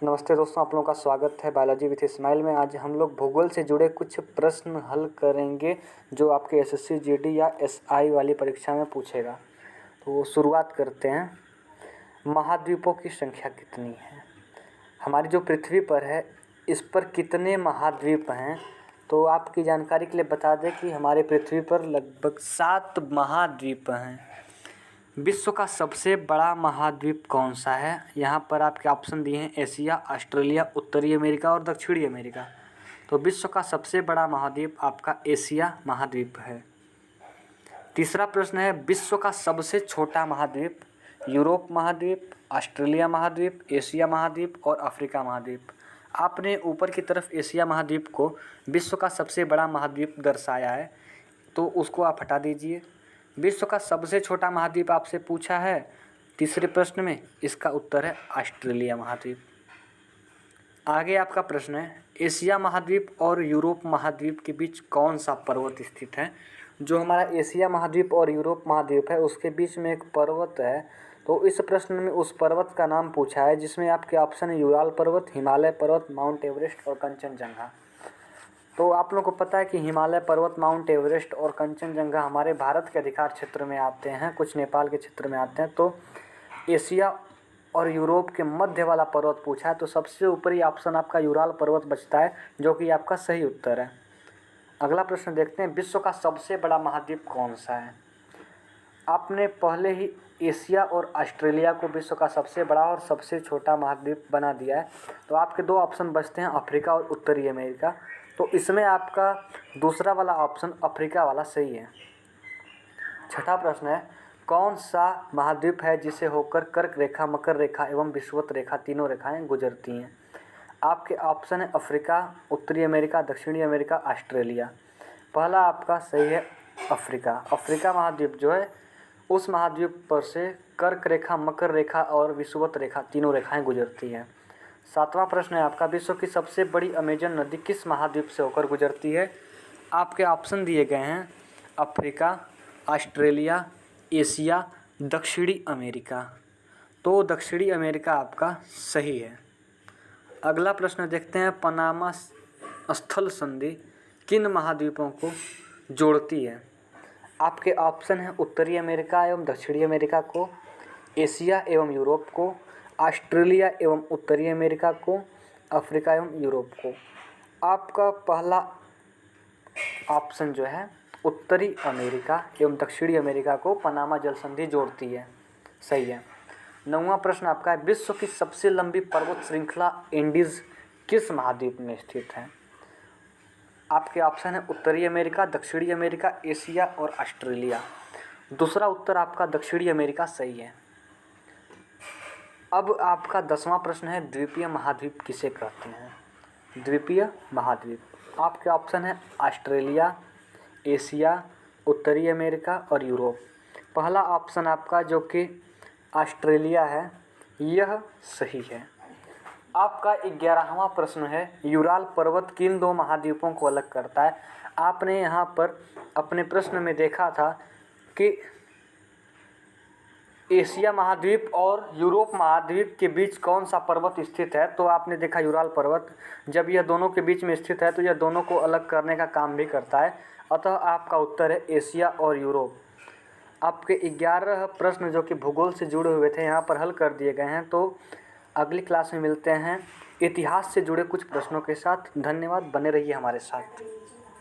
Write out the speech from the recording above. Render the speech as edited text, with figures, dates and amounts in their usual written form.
नमस्ते दोस्तों, आप लोगों का स्वागत है बायोलॉजी विथ इस्माइल में। आज हम लोग भूगोल से जुड़े कुछ प्रश्न हल करेंगे जो आपके एसएससी जीडी या एसआई वाली परीक्षा में पूछेगा। तो शुरुआत करते हैं। महाद्वीपों की संख्या कितनी है? हमारी जो पृथ्वी पर है इस पर कितने महाद्वीप हैं? तो आपकी जानकारी के लिए बता दें कि हमारे पृथ्वी पर लगभग 7 महाद्वीप हैं। विश्व का सबसे बड़ा महाद्वीप कौन सा है? यहाँ पर आपके ऑप्शन दिए हैं एशिया, ऑस्ट्रेलिया, उत्तरी अमेरिका और दक्षिणी अमेरिका। तो विश्व का सबसे बड़ा महाद्वीप आपका एशिया महाद्वीप है। तीसरा प्रश्न है, विश्व का सबसे छोटा महाद्वीप? यूरोप महाद्वीप, ऑस्ट्रेलिया महाद्वीप, एशिया महाद्वीप और अफ्रीका महाद्वीप। आपने ऊपर की तरफ एशिया महाद्वीप को विश्व का सबसे बड़ा महाद्वीप दर्शाया है, तो उसको आप हटा दीजिए। विश्व का सबसे छोटा महाद्वीप आपसे पूछा है तीसरे प्रश्न में, इसका उत्तर है ऑस्ट्रेलिया महाद्वीप। आगे आपका प्रश्न है, एशिया महाद्वीप और यूरोप महाद्वीप के बीच कौन सा पर्वत स्थित है? जो हमारा एशिया महाद्वीप और यूरोप महाद्वीप है उसके बीच में एक पर्वत है। तो इस प्रश्न में उस पर्वत का नाम पूछा है जिसमें आपके ऑप्शन है यूराल पर्वत, हिमालय पर्वत, माउंट एवरेस्ट और कंचनजंगा। तो आप लोगों को पता है कि हिमालय पर्वत, माउंट एवरेस्ट और कंचनजंगा हमारे भारत के अधिकार क्षेत्र में आते हैं, कुछ नेपाल के क्षेत्र में आते हैं। तो एशिया और यूरोप के मध्य वाला पर्वत पूछा है, तो सबसे ऊपरी ऑप्शन आपका यूराल पर्वत बचता है, जो कि आपका सही उत्तर है। अगला प्रश्न देखते हैं, विश्व का सबसे बड़ा महाद्वीप कौन सा है? आपने पहले ही एशिया और ऑस्ट्रेलिया को विश्व का सबसे बड़ा और सबसे छोटा महाद्वीप बना दिया है। तो आपके दो ऑप्शन बचते हैं, अफ्रीका और उत्तरी अमेरिका। तो इसमें आपका दूसरा वाला ऑप्शन अफ्रीका वाला सही है। छठा प्रश्न है, कौन सा महाद्वीप है जिसे होकर कर्क रेखा, मकर रेखा एवं विषुवत रेखा तीनों रेखाएं गुजरती हैं? आपके ऑप्शन है अफ्रीका, उत्तरी अमेरिका, दक्षिणी अमेरिका, ऑस्ट्रेलिया। पहला आपका सही है अफ्रीका। अफ्रीका महाद्वीप जो है उस महाद्वीप पर से कर्क रेखा, मकर रेखा और विषुवत रेखा तीनों रेखाएं गुजरती हैं। सातवां प्रश्न है आपका, विश्व की सबसे बड़ी अमेजन नदी किस महाद्वीप से होकर गुजरती है? आपके ऑप्शन दिए गए हैं अफ्रीका, ऑस्ट्रेलिया, एशिया, दक्षिणी अमेरिका। तो दक्षिणी अमेरिका आपका सही है। अगला प्रश्न देखते हैं, पनामा स्थल संधि किन महाद्वीपों को जोड़ती है? आपके ऑप्शन है उत्तरी अमेरिका एवं दक्षिणी अमेरिका को, एशिया एवं यूरोप को, ऑस्ट्रेलिया एवं उत्तरी अमेरिका को, अफ्रीका एवं यूरोप को। आपका पहला ऑप्शन जो है उत्तरी अमेरिका एवं दक्षिणी अमेरिका को पनामा जल संधि जोड़ती है, सही है। नौवां प्रश्न आपका है, विश्व की सबसे लंबी पर्वत श्रृंखला एंडीज किस महाद्वीप में स्थित है? आपके ऑप्शन है उत्तरी अमेरिका, दक्षिणी अमेरिका, एशिया और ऑस्ट्रेलिया। दूसरा उत्तर आपका दक्षिणी अमेरिका सही है। अब आपका 10वां प्रश्न है, द्वीपीय महाद्वीप किसे कहते हैं? द्वीपीय महाद्वीप आपके ऑप्शन है ऑस्ट्रेलिया, एशिया, उत्तरी अमेरिका और यूरोप। पहला ऑप्शन आपका जो कि ऑस्ट्रेलिया है यह सही है। आपका 11वां प्रश्न है, यूराल पर्वत किन दो महाद्वीपों को अलग करता है? आपने यहाँ पर अपने प्रश्न में देखा था कि एशिया महाद्वीप और यूरोप महाद्वीप के बीच कौन सा पर्वत स्थित है, तो आपने देखा यूराल पर्वत। जब यह दोनों के बीच में स्थित है तो यह दोनों को अलग करने का काम भी करता है, अतः आपका उत्तर है एशिया और यूरोप। आपके 11 प्रश्न जो कि भूगोल से जुड़े हुए थे यहाँ पर हल कर दिए गए हैं। तो अगली क्लास में मिलते हैं इतिहास से जुड़े कुछ प्रश्नों के साथ। धन्यवाद, बने रहिए हमारे साथ।